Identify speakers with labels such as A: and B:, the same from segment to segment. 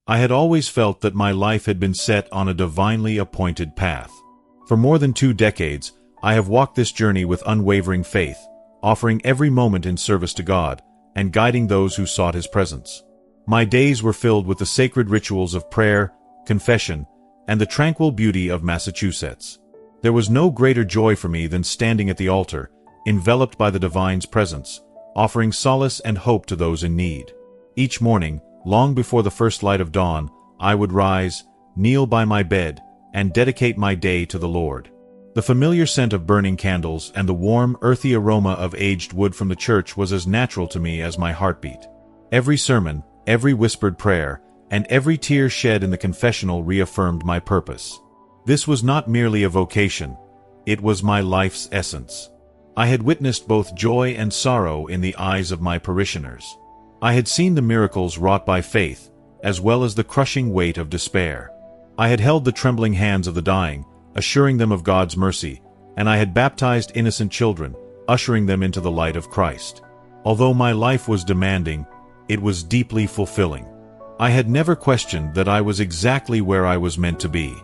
A: I had always felt that my life had been set on a divinely appointed path. For more than 2 decades, I have walked this journey with unwavering faith, offering every moment in service to God, and guiding those who sought His presence. My days were filled with the sacred rituals of prayer, confession, and the tranquil beauty of Massachusetts. There was no greater joy for me than standing at the altar, enveloped by the divine's presence, offering solace and hope to those in need. Each morning, long before the first light of dawn, I would rise, kneel by my bed, and dedicate my day to the Lord. The familiar scent of burning candles and the warm, earthy aroma of aged wood from the church was as natural to me as my heartbeat. Every sermon, every whispered prayer, and every tear shed in the confessional reaffirmed my purpose. This was not merely a vocation, it was my life's essence. I had witnessed both joy and sorrow in the eyes of my parishioners. I had seen the miracles wrought by faith, as well as the crushing weight of despair. I had held the trembling hands of the dying, assuring them of God's mercy, and I had baptized innocent children, ushering them into the light of Christ. Although my life was demanding, it was deeply fulfilling. I had never questioned that I was exactly where I was meant to be.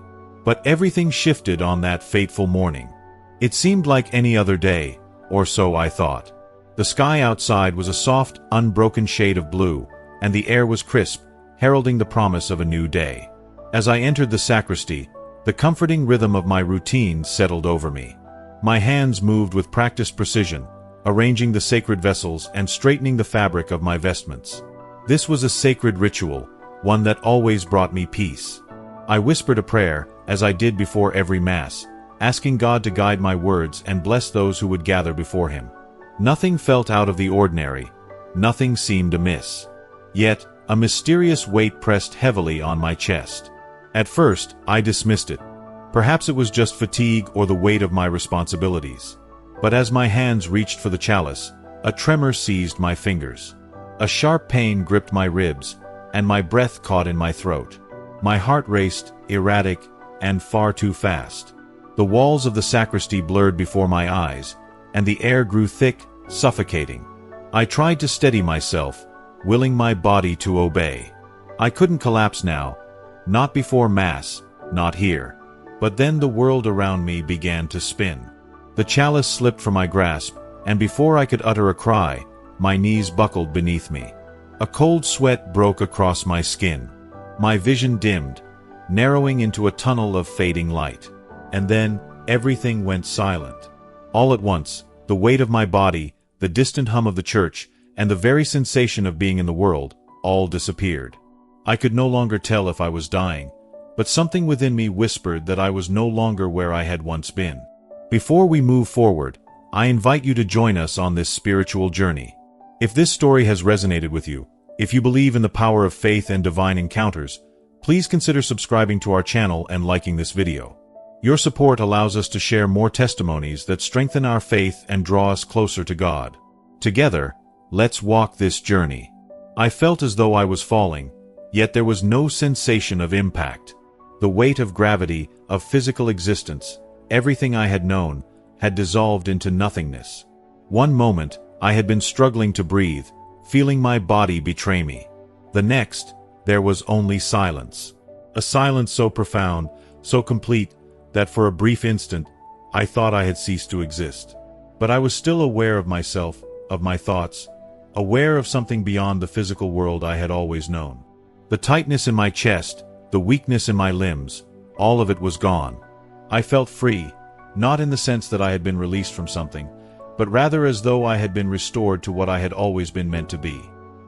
A: But everything shifted on that fateful morning. It seemed like any other day, or so I thought. The sky outside was a soft, unbroken shade of blue, and the air was crisp, heralding the promise of a new day. As I entered the sacristy, the comforting rhythm of my routine settled over me. My hands moved with practiced precision, arranging the sacred vessels and straightening the fabric of my vestments. This was a sacred ritual, one that always brought me peace. I whispered a prayer, as I did before every Mass, asking God to guide my words and bless those who would gather before Him. Nothing felt out of the ordinary, nothing seemed amiss. Yet, a mysterious weight pressed heavily on my chest. At first, I dismissed it. Perhaps it was just fatigue or the weight of my responsibilities. But as my hands reached for the chalice, a tremor seized my fingers. A sharp pain gripped my ribs, and my breath caught in my throat. My heart raced, erratic, and far too fast. The walls of the sacristy blurred before my eyes, and the air grew thick, suffocating. I tried to steady myself, willing my body to obey. I couldn't collapse now, not before Mass, not here. But then the world around me began to spin. The chalice slipped from my grasp, and before I could utter a cry, my knees buckled beneath me. A cold sweat broke across my skin. My vision dimmed, narrowing into a tunnel of fading light. And then, everything went silent. All at once, the weight of my body, the distant hum of the church, and the very sensation of being in the world, all disappeared. I could no longer tell if I was dying, but something within me whispered that I was no longer where I had once been. Before we move forward, I invite you to join us on this spiritual journey. If this story has resonated with you, if you believe in the power of faith and divine encounters, please consider subscribing to our channel and liking this video. Your support allows us to share more testimonies that strengthen our faith and draw us closer to God. Together, let's walk this journey. I felt as though I was falling, yet there was no sensation of impact. The weight of gravity, of physical existence, everything I had known, had dissolved into nothingness. One moment, I had been struggling to breathe, feeling my body betray me. The next, there was only silence. A silence so profound, so complete, that for a brief instant, I thought I had ceased to exist. But I was still aware of myself, of my thoughts, aware of something beyond the physical world I had always known. The tightness in my chest, the weakness in my limbs, all of it was gone. I felt free, not in the sense that I had been released from something, but rather as though I had been restored to what I had always been meant to be.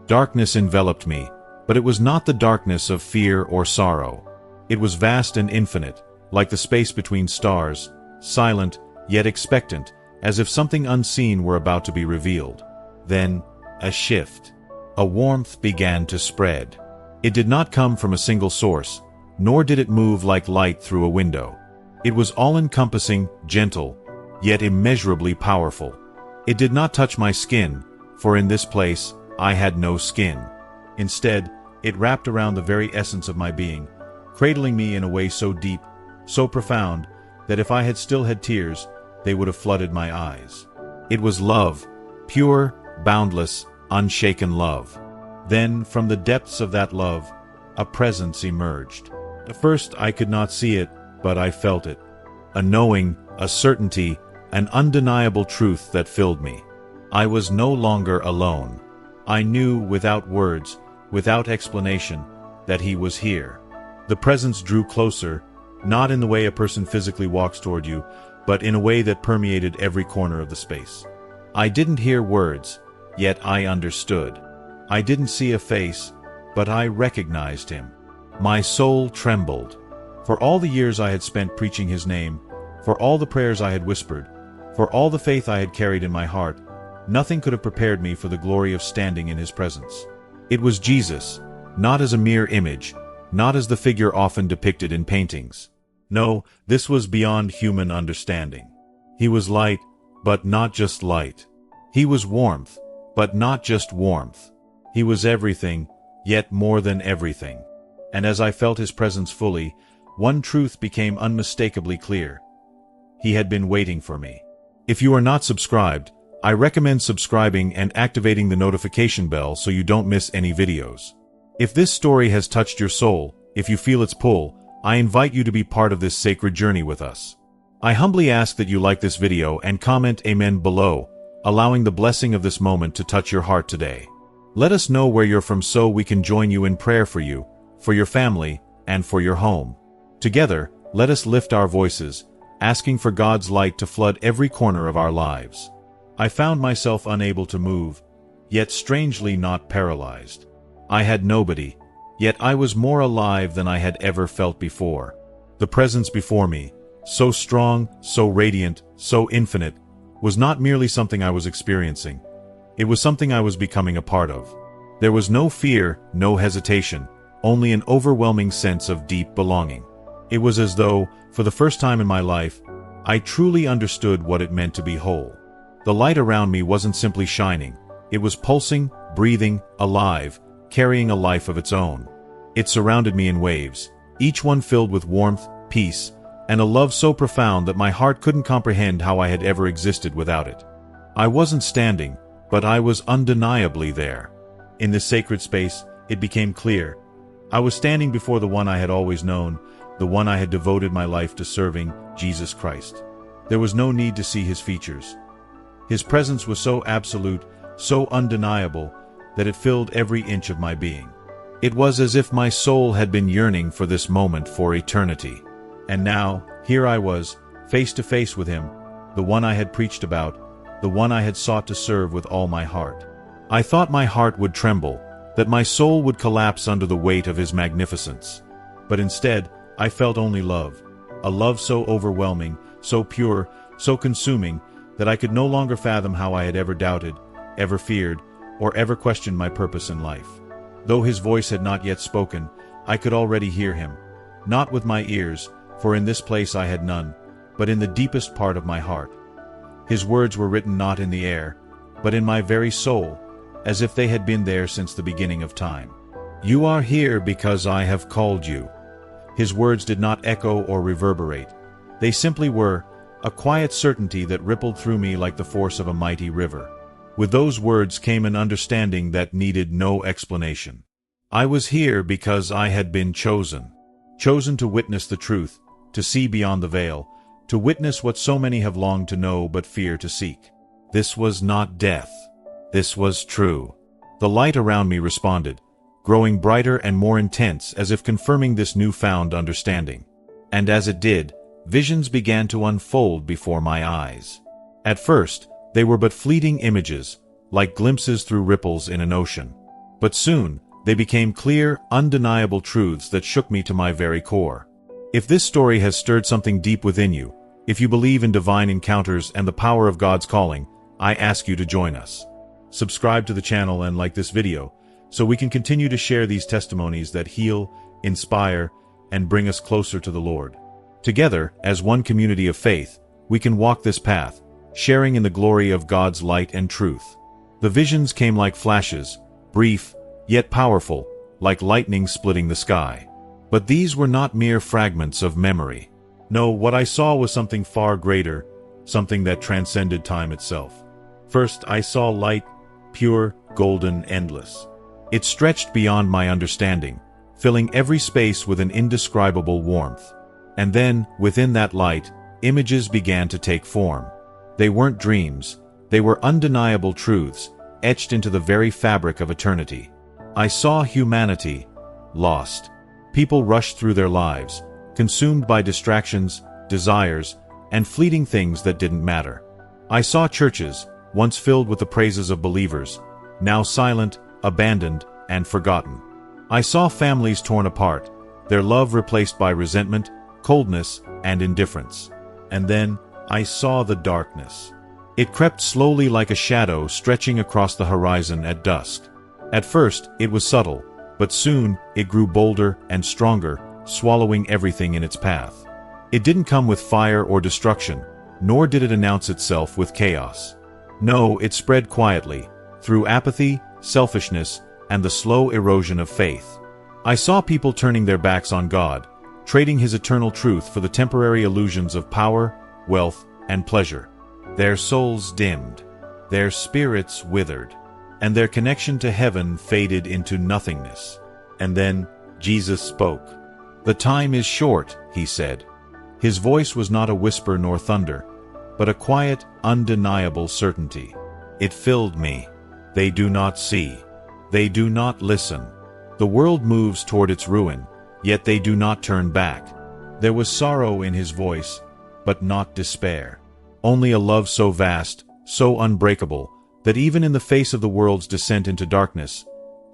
A: Darkness enveloped me, but it was not the darkness of fear or sorrow. It was vast and infinite, like the space between stars, silent, yet expectant, as if something unseen were about to be revealed. Then, a shift. A warmth began to spread. It did not come from a single source, nor did it move like light through a window. It was all-encompassing, gentle, yet immeasurably powerful. It did not touch my skin, for in this place, I had no skin. Instead, it wrapped around the very essence of my being, cradling me in a way so deep, so profound, that if I had still had tears, they would have flooded my eyes. It was love, pure, boundless, unshaken love. Then, from the depths of that love, a presence emerged. At first I could not see it, but I felt it. A knowing, a certainty, an undeniable truth that filled me. I was no longer alone. I knew without words, without explanation, that he was here. The presence drew closer, not in the way a person physically walks toward you, but in a way that permeated every corner of the space. I didn't hear words, yet I understood. I didn't see a face, but I recognized him. My soul trembled. For all the years I had spent preaching his name, for all the prayers I had whispered, for all the faith I had carried in my heart, nothing could have prepared me for the glory of standing in his presence. It was Jesus, not as a mere image, not as the figure often depicted in paintings. No, this was beyond human understanding. He was light, but not just light. He was warmth, but not just warmth. He was everything, yet more than everything. And as I felt his presence fully, one truth became unmistakably clear. He had been waiting for me. If you are not subscribed, I recommend subscribing and activating the notification bell so you don't miss any videos. If this story has touched your soul, if you feel its pull, I invite you to be part of this sacred journey with us. I humbly ask that you like this video and comment Amen below, allowing the blessing of this moment to touch your heart today. Let us know where you're from so we can join you in prayer for you, for your family, and for your home. Together, let us lift our voices, asking for God's light to flood every corner of our lives. I found myself unable to move, yet strangely not paralyzed. I had nobody, yet I was more alive than I had ever felt before. The presence before me, so strong, so radiant, so infinite, was not merely something I was experiencing. It was something I was becoming a part of. There was no fear, no hesitation, only an overwhelming sense of deep belonging. It was as though, for the first time in my life, I truly understood what it meant to be whole. The light around me wasn't simply shining. It was pulsing, breathing, alive, carrying a life of its own. It surrounded me in waves, each one filled with warmth, peace, and a love so profound that my heart couldn't comprehend how I had ever existed without it. I wasn't standing, but I was undeniably there. In this sacred space, it became clear. I was standing before the one I had always known, the one I had devoted my life to serving, Jesus Christ. There was no need to see his features. His presence was so absolute, so undeniable, that it filled every inch of my being. It was as if my soul had been yearning for this moment for eternity. And now, here I was, face to face with him, the one I had preached about, the one I had sought to serve with all my heart. I thought my heart would tremble, that my soul would collapse under the weight of his magnificence. But instead, I felt only love, a love so overwhelming, so pure, so consuming, that I could no longer fathom how I had ever doubted, ever feared, or ever questioned my purpose in life. Though his voice had not yet spoken, I could already hear him, not with my ears, for in this place I had none, but in the deepest part of my heart. His words were written not in the air, but in my very soul, as if they had been there since the beginning of time. You are here because I have called you. His words did not echo or reverberate. They simply were, a quiet certainty that rippled through me like the force of a mighty river. With those words came an understanding that needed no explanation. I was here because I had been chosen. Chosen to witness the truth, to see beyond the veil, to witness what so many have longed to know but fear to seek. This was not death. This was true. The light around me responded, growing brighter and more intense as if confirming this newfound understanding. And as it did, visions began to unfold before my eyes. At first, they were but fleeting images, like glimpses through ripples in an ocean. But soon, they became clear, undeniable truths that shook me to my very core. If this story has stirred something deep within you, if you believe in divine encounters and the power of God's calling, I ask you to join us. Subscribe to the channel and like this video, so we can continue to share these testimonies that heal, inspire, and bring us closer to the Lord. Together, as one community of faith, we can walk this path, sharing in the glory of God's light and truth. The visions came like flashes, brief, yet powerful, like lightning splitting the sky. But these were not mere fragments of memory. No, what I saw was something far greater, something that transcended time itself. First, I saw light, pure, golden, endless. It stretched beyond my understanding, filling every space with an indescribable warmth. And then, within that light, images began to take form. They weren't dreams, they were undeniable truths, etched into the very fabric of eternity. I saw humanity lost. People rushed through their lives, consumed by distractions, desires, and fleeting things that didn't matter. I saw churches, once filled with the praises of believers, now silent, abandoned, and forgotten. I saw families torn apart, their love replaced by resentment, coldness, and indifference. And then, I saw the darkness. It crept slowly like a shadow stretching across the horizon at dusk. At first, it was subtle, but soon, it grew bolder and stronger, swallowing everything in its path. It didn't come with fire or destruction, nor did it announce itself with chaos. No, it spread quietly, through apathy, selfishness, and the slow erosion of faith. I saw people turning their backs on God, trading His eternal truth for the temporary illusions of power, wealth, and pleasure. Their souls dimmed, their spirits withered, and their connection to heaven faded into nothingness. And then, Jesus spoke. "The time is short," He said. His voice was not a whisper nor thunder, but a quiet, undeniable certainty. It filled me. They do not see. They do not listen. The world moves toward its ruin, yet they do not turn back. There was sorrow in His voice, but not despair. Only a love so vast, so unbreakable, that even in the face of the world's descent into darkness,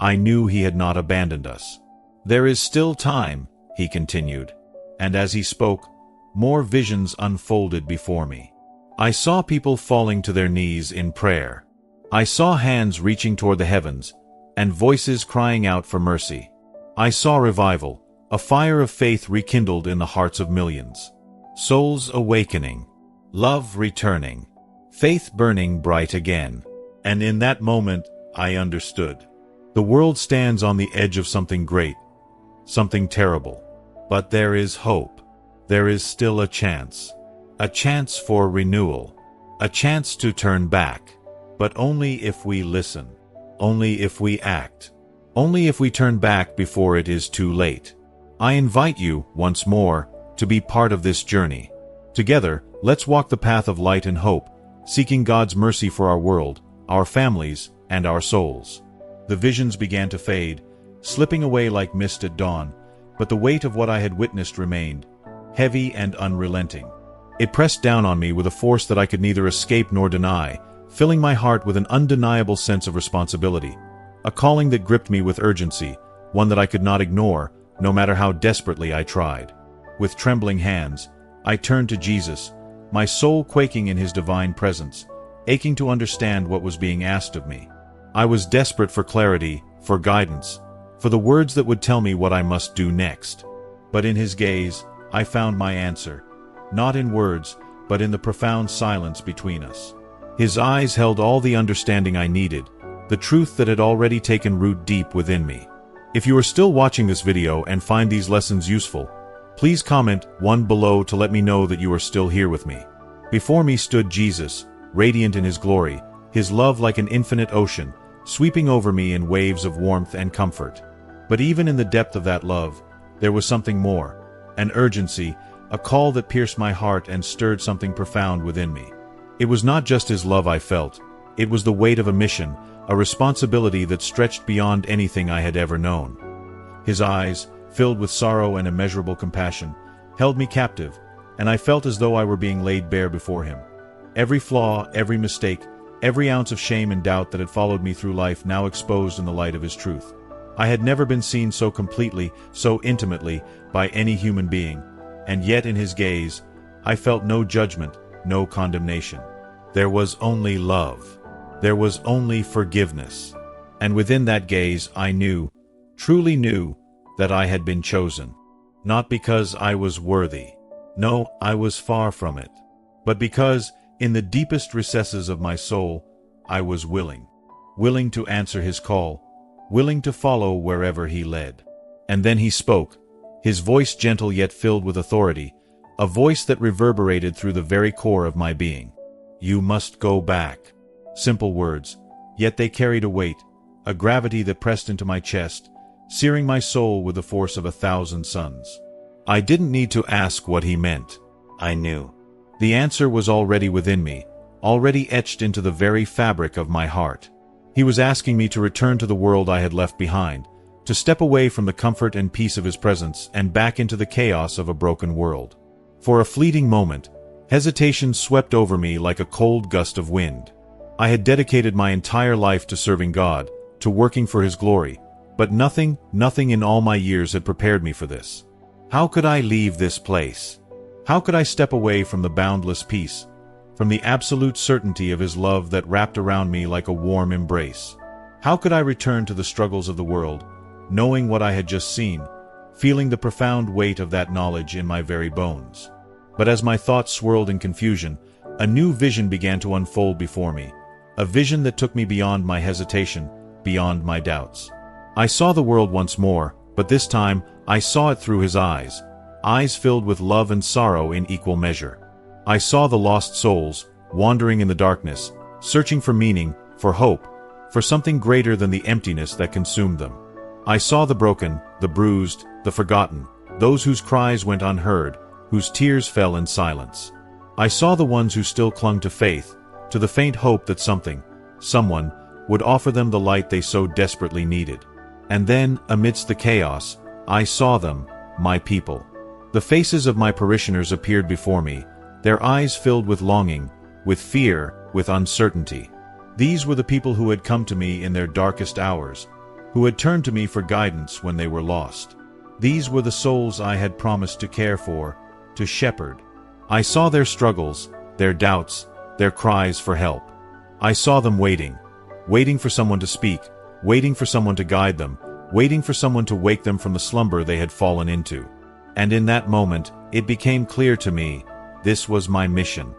A: I knew He had not abandoned us. "There is still time," He continued, and as He spoke, more visions unfolded before me. I saw people falling to their knees in prayer. I saw hands reaching toward the heavens, and voices crying out for mercy. I saw revival, a fire of faith rekindled in the hearts of millions. Souls awakening, love returning, faith burning bright again. And in that moment, I understood. The world stands on the edge of something great, something terrible. But there is hope. There is still a chance for renewal, a chance to turn back. But only if we listen, only if we act, only if we turn back before it is too late. I invite you, once more, to be part of this journey. Together, let's walk the path of light and hope, seeking God's mercy for our world, our families, and our souls. The visions began to fade, slipping away like mist at dawn, but the weight of what I had witnessed remained, heavy and unrelenting. It pressed down on me with a force that I could neither escape nor deny, filling my heart with an undeniable sense of responsibility, a calling that gripped me with urgency, one that I could not ignore, no matter how desperately I tried. With trembling hands, I turned to Jesus, my soul quaking in His divine presence, aching to understand what was being asked of me. I was desperate for clarity, for guidance, for the words that would tell me what I must do next. But in His gaze, I found my answer, not in words, but in the profound silence between us. His eyes held all the understanding I needed, the truth that had already taken root deep within me. If you are still watching this video and find these lessons useful, please comment 1 below to let me know that you are still here with me. Before me stood Jesus, radiant in His glory, His love like an infinite ocean, sweeping over me in waves of warmth and comfort. But even in the depth of that love, there was something more, an urgency, a call that pierced my heart and stirred something profound within me. It was not just His love I felt, it was the weight of a mission, a responsibility that stretched beyond anything I had ever known. His eyes, filled with sorrow and immeasurable compassion, held me captive, and I felt as though I were being laid bare before Him. Every flaw, every mistake, every ounce of shame and doubt that had followed me through life now exposed in the light of His truth. I had never been seen so completely, so intimately, by any human being, and yet in His gaze, I felt no judgment, no condemnation. There was only love. There was only forgiveness. And within that gaze I knew, truly knew, that I had been chosen. Not because I was worthy. No, I was far from it. But because, in the deepest recesses of my soul, I was willing. Willing to answer His call. Willing to follow wherever He led. And then He spoke, His voice gentle yet filled with authority, a voice that reverberated through the very core of my being. "You must go back." Simple words, yet they carried a weight, a gravity that pressed into my chest, searing my soul with the force of 1,000 suns. I didn't need to ask what he meant. I knew. The answer was already within me, already etched into the very fabric of my heart. He was asking me to return to the world I had left behind, to step away from the comfort and peace of his presence and back into the chaos of a broken world. For a fleeting moment, hesitation swept over me like a cold gust of wind. I had dedicated my entire life to serving God, to working for His glory, but nothing in all my years had prepared me for this. How could I leave this place? How could I step away from the boundless peace, from the absolute certainty of His love that wrapped around me like a warm embrace? How could I return to the struggles of the world, knowing what I had just seen, feeling the profound weight of that knowledge in my very bones? But as my thoughts swirled in confusion, a new vision began to unfold before me, a vision that took me beyond my hesitation, beyond my doubts. I saw the world once more, but this time I saw it through His eyes, eyes filled with love and sorrow in equal measure. I saw the lost souls, wandering in the darkness, searching for meaning, for hope, for something greater than the emptiness that consumed them. I saw the broken, the bruised, the forgotten, those whose cries went unheard, whose tears fell in silence. I saw the ones who still clung to faith, to the faint hope that someone, would offer them the light they so desperately needed. And then, amidst the chaos, I saw them, my people. The faces of my parishioners appeared before me, their eyes filled with longing, with fear, with uncertainty. These were the people who had come to me in their darkest hours, who had turned to me for guidance when they were lost. These were the souls I had promised to care for, to shepherd. I saw their struggles, their doubts, their cries for help. I saw them waiting for someone to speak, waiting for someone to guide them, waiting for someone to wake them from the slumber they had fallen into. And in that moment, it became clear to me, this was my mission.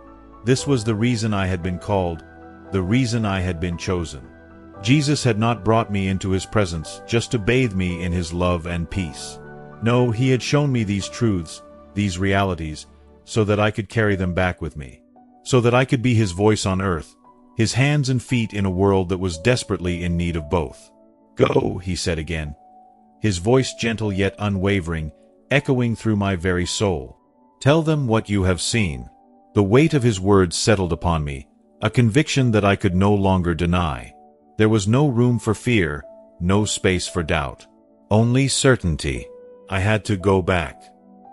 A: This was the reason I had been called, the reason I had been chosen. Jesus had not brought me into His presence just to bathe me in His love and peace. No, He had shown me these truths, these realities, so that I could carry them back with me. So that I could be His voice on earth, His hands and feet in a world that was desperately in need of both. "Go," He said again, His voice gentle yet unwavering, echoing through my very soul. "Tell them what you have seen." The weight of His words settled upon me, a conviction that I could no longer deny. There was no room for fear, no space for doubt. Only certainty. I had to go back.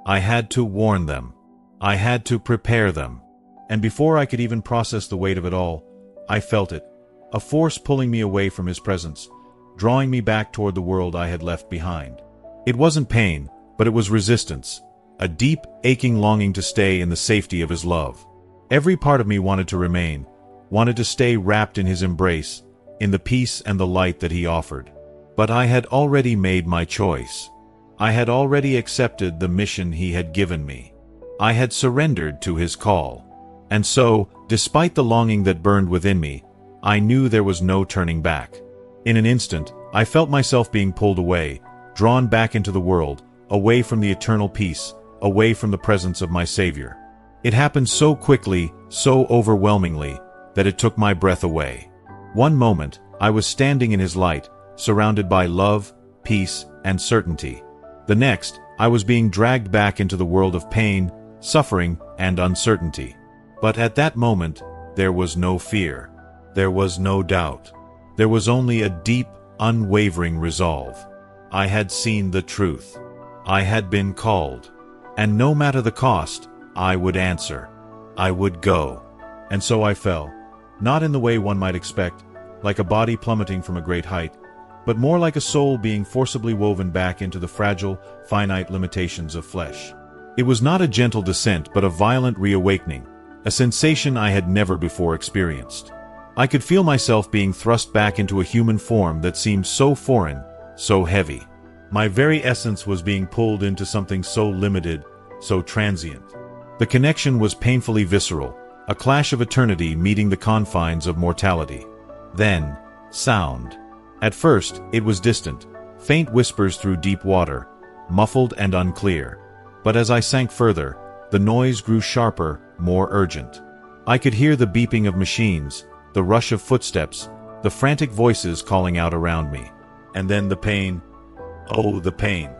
A: I had to warn them. I had to prepare them. And before I could even process the weight of it all, I felt it, a force pulling me away from His presence, drawing me back toward the world I had left behind. It wasn't pain, but it was resistance, a deep, aching longing to stay in the safety of His love. Every part of me wanted to remain, wanted to stay wrapped in His embrace, in the peace and the light that He offered. But I had already made my choice. I had already accepted the mission He had given me. I had surrendered to His call. And so, despite the longing that burned within me, I knew there was no turning back. In an instant, I felt myself being pulled away, drawn back into the world, away from the eternal peace, away from the presence of my Savior. It happened so quickly, so overwhelmingly, that it took my breath away. One moment, I was standing in His light, surrounded by love, peace, and certainty. The next, I was being dragged back into the world of pain, suffering, and uncertainty. But at that moment, there was no fear. There was no doubt. There was only a deep, unwavering resolve. I had seen the truth. I had been called. And no matter the cost, I would answer. I would go. And so I fell. Not in the way one might expect, like a body plummeting from a great height, but more like a soul being forcibly woven back into the fragile, finite limitations of flesh. It was not a gentle descent, but a violent reawakening, a sensation I had never before experienced. I could feel myself being thrust back into a human form that seemed so foreign, so heavy. My very essence was being pulled into something so limited, so transient. The connection was painfully visceral, a clash of eternity meeting the confines of mortality. Then, sound. At first, it was distant, faint whispers through deep water, muffled and unclear. But as I sank further, the noise grew sharper, more urgent. I could hear the beeping of machines, the rush of footsteps, the frantic voices calling out around me. And then the pain, Oh, the pain.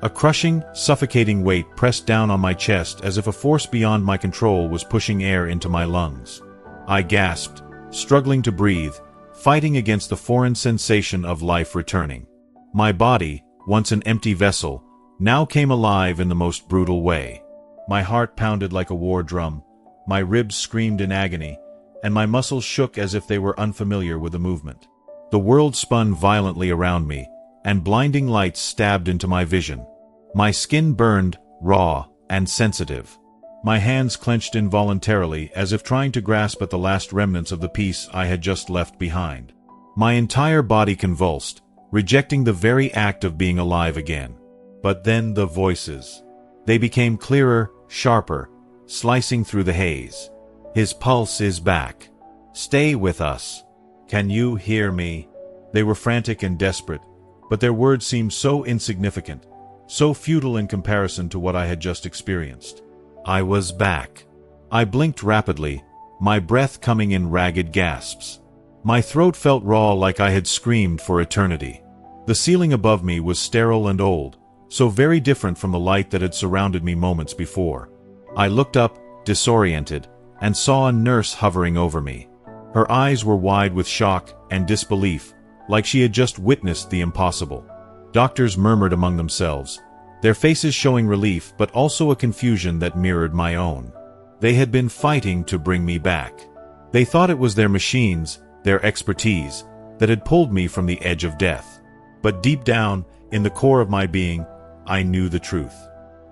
A: A crushing, suffocating weight pressed down on my chest as if a force beyond my control was pushing air into my lungs. I gasped, struggling to breathe, fighting against the foreign sensation of life returning. My body, once an empty vessel, now came alive in the most brutal way. My heart pounded like a war drum, my ribs screamed in agony, and my muscles shook as if they were unfamiliar with the movement. The world spun violently around me, and blinding lights stabbed into my vision. My skin burned, raw, and sensitive. My hands clenched involuntarily as if trying to grasp at the last remnants of the peace I had just left behind. My entire body convulsed, rejecting the very act of being alive again. But then the voices. They became clearer, sharper, slicing through the haze. His pulse is back. Stay with us. Can you hear me? They were frantic and desperate, but their words seemed so insignificant, so futile in comparison to what I had just experienced. I was back. I blinked rapidly, my breath coming in ragged gasps. My throat felt raw like I had screamed for eternity. The ceiling above me was sterile and old, so very different from the light that had surrounded me moments before. I looked up, disoriented, and saw a nurse hovering over me. Her eyes were wide with shock and disbelief, like she had just witnessed the impossible. Doctors murmured among themselves, their faces showing relief but also a confusion that mirrored my own. They had been fighting to bring me back. They thought it was their machines, their expertise, that had pulled me from the edge of death. But deep down, in the core of my being, I knew the truth.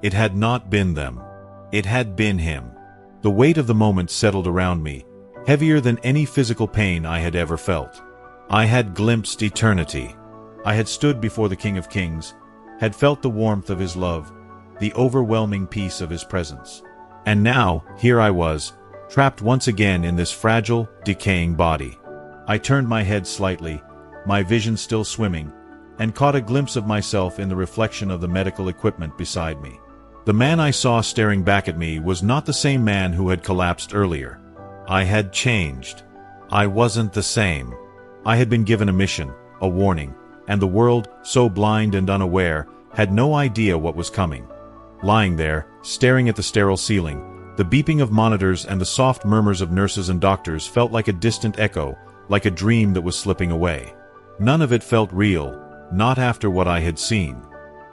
A: It had not been them. It had been him. The weight of the moment settled around me, heavier than any physical pain I had ever felt. I had glimpsed eternity. I had stood before the King of Kings, had felt the warmth of his love, the overwhelming peace of his presence. And now, here I was, trapped once again in this fragile, decaying body. I turned my head slightly, my vision still swimming, and caught a glimpse of myself in the reflection of the medical equipment beside me. The man I saw staring back at me was not the same man who had collapsed earlier. I had changed. I wasn't the same. I had been given a mission, a warning, and the world, so blind and unaware, had no idea what was coming. Lying there, staring at the sterile ceiling, the beeping of monitors and the soft murmurs of nurses and doctors felt like a distant echo, like a dream that was slipping away. None of it felt real, not after what I had seen.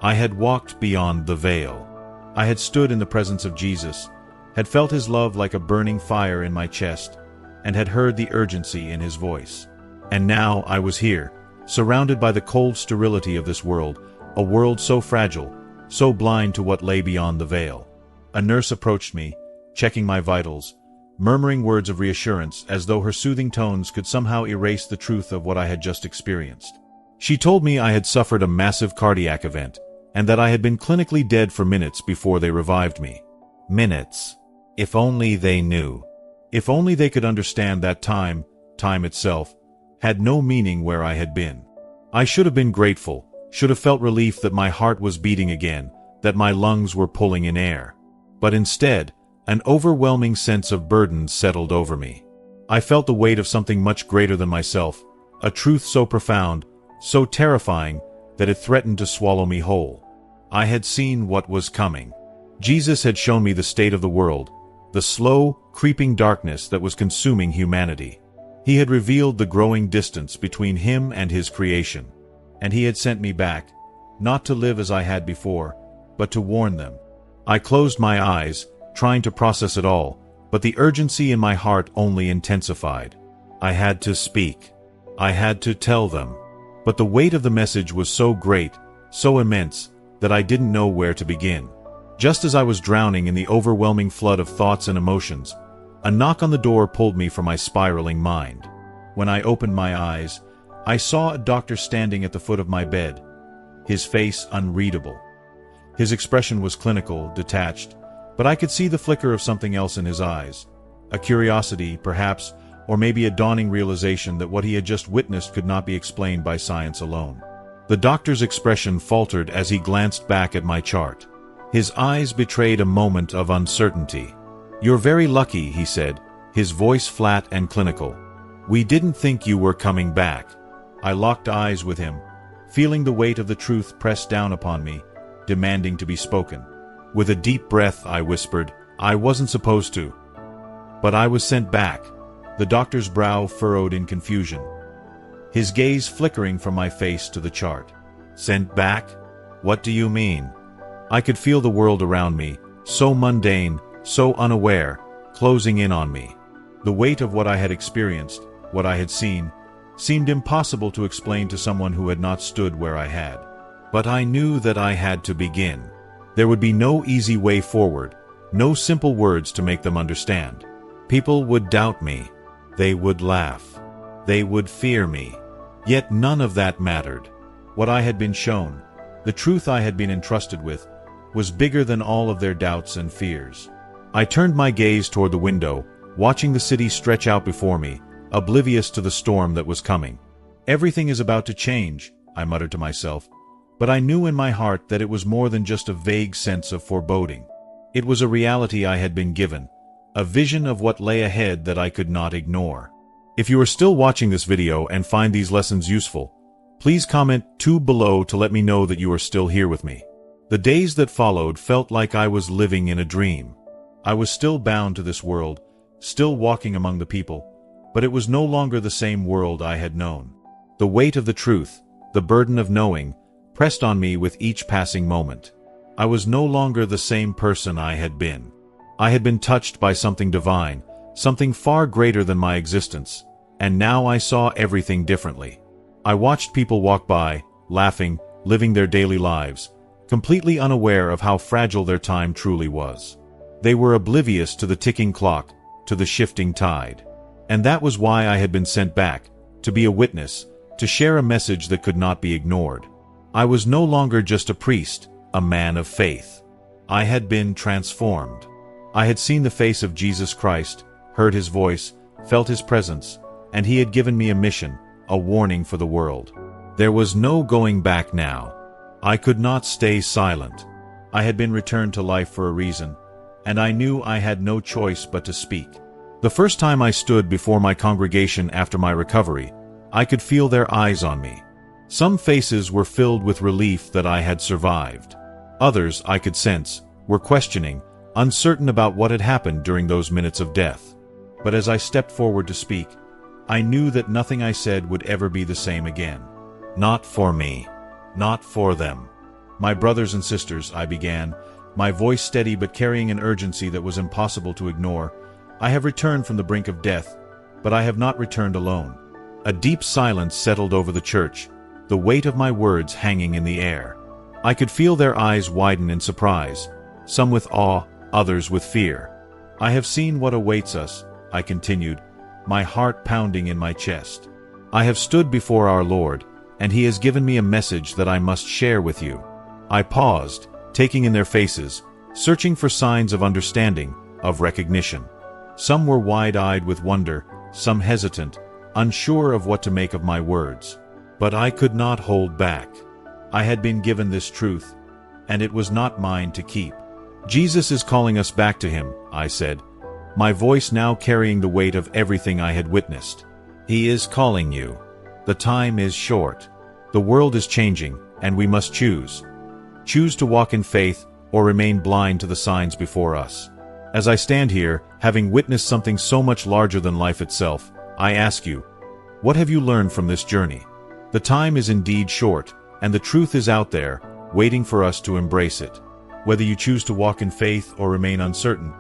A: I had walked beyond the veil. I had stood in the presence of Jesus, had felt his love like a burning fire in my chest, and had heard the urgency in his voice. And now I was here, surrounded by the cold sterility of this world, a world so fragile, so blind to what lay beyond the veil. A nurse approached me, checking my vitals, murmuring words of reassurance as though her soothing tones could somehow erase the truth of what I had just experienced. She told me I had suffered a massive cardiac event, and that I had been clinically dead for minutes before they revived me. Minutes. If only they knew. If only they could understand that time itself, had no meaning where I had been. I should have been grateful, should have felt relief that my heart was beating again, that my lungs were pulling in air. But instead, an overwhelming sense of burden settled over me. I felt the weight of something much greater than myself, a truth so profound, so terrifying, that it threatened to swallow me whole. I had seen what was coming. Jesus had shown me the state of the world, the slow, creeping darkness that was consuming humanity. He had revealed the growing distance between him and his creation, and he had sent me back, not to live as I had before, but to warn them. I closed my eyes, trying to process it all, but the urgency in my heart only intensified. I had to speak. I had to tell them. But the weight of the message was so great, so immense, that I didn't know where to begin. Just as I was drowning in the overwhelming flood of thoughts and emotions, a knock on the door pulled me from my spiraling mind. When I opened my eyes, I saw a doctor standing at the foot of my bed, his face unreadable. His expression was clinical, detached, but I could see the flicker of something else in his eyes. A curiosity, perhaps, or maybe a dawning realization that what he had just witnessed could not be explained by science alone. The doctor's expression faltered as he glanced back at my chart. His eyes betrayed a moment of uncertainty. "You're very lucky," he said, his voice flat and clinical. "We didn't think you were coming back." I locked eyes with him, feeling the weight of the truth press down upon me, demanding to be spoken. With a deep breath, I whispered, "I wasn't supposed to." But I was sent back. The doctor's brow furrowed in confusion, his gaze flickering from my face to the chart. "Sent back? What do you mean?" I could feel the world around me, so mundane, so unaware, closing in on me. The weight of what I had experienced, what I had seen, seemed impossible to explain to someone who had not stood where I had. But I knew that I had to begin. There would be no easy way forward, no simple words to make them understand. People would doubt me. They would laugh. They would fear me. Yet none of that mattered. What I had been shown, the truth I had been entrusted with, was bigger than all of their doubts and fears. I turned my gaze toward the window, watching the city stretch out before me, oblivious to the storm that was coming. "Everything is about to change," I muttered to myself, but I knew in my heart that it was more than just a vague sense of foreboding. It was a reality I had been given, a vision of what lay ahead that I could not ignore. If you are still watching this video and find these lessons useful, please comment 2 below to let me know that you are still here with me. The days that followed felt like I was living in a dream. I was still bound to this world, still walking among the people, but it was no longer the same world I had known. The weight of the truth, the burden of knowing, pressed on me with each passing moment. I was no longer the same person I had been. I had been touched by something divine, something far greater than my existence, and now I saw everything differently. I watched people walk by, laughing, living their daily lives, completely unaware of how fragile their time truly was. They were oblivious to the ticking clock, to the shifting tide. And that was why I had been sent back, to be a witness, to share a message that could not be ignored. I was no longer just a priest, a man of faith. I had been transformed. I had seen the face of Jesus Christ, heard his voice, felt his presence, and he had given me a mission, a warning for the world. There was no going back now. I could not stay silent. I had been returned to life for a reason, and I knew I had no choice but to speak. The first time I stood before my congregation after my recovery, I could feel their eyes on me. Some faces were filled with relief that I had survived. Others, I could sense, were questioning, uncertain about what had happened during those minutes of death. But as I stepped forward to speak, I knew that nothing I said would ever be the same again. Not for me. Not for them. "My brothers and sisters," I began, my voice steady but carrying an urgency that was impossible to ignore, "I have returned from the brink of death, but I have not returned alone." A deep silence settled over the church, the weight of my words hanging in the air. I could feel their eyes widen in surprise, some with awe, others with fear. "I have seen what awaits us," I continued, my heart pounding in my chest. "I have stood before our Lord, and he has given me a message that I must share with you." I paused, taking in their faces, searching for signs of understanding, of recognition. Some were wide-eyed with wonder, some hesitant, unsure of what to make of my words. But I could not hold back. I had been given this truth, and it was not mine to keep. "Jesus is calling us back to him," I said, my voice now carrying the weight of everything I had witnessed. "He is calling you. The time is short. The world is changing, and we must choose. Choose to walk in faith, or remain blind to the signs before us." As I stand here, having witnessed something so much larger than life itself, I ask you, what have you learned from this journey? The time is indeed short, and the truth is out there, waiting for us to embrace it. Whether you choose to walk in faith or remain uncertain,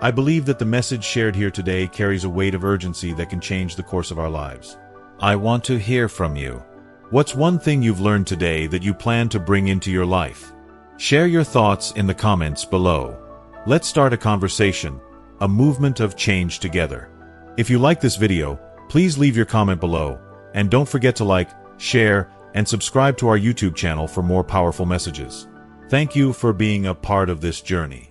A: I believe that the message shared here today carries a weight of urgency that can change the course of our lives. I want to hear from you. What's one thing you've learned today that you plan to bring into your life? Share your thoughts in the comments below. Let's start a conversation, a movement of change together. If you like this video, please leave your comment below, and don't forget to like, share, and subscribe to our YouTube channel for more powerful messages. Thank you for being a part of this journey.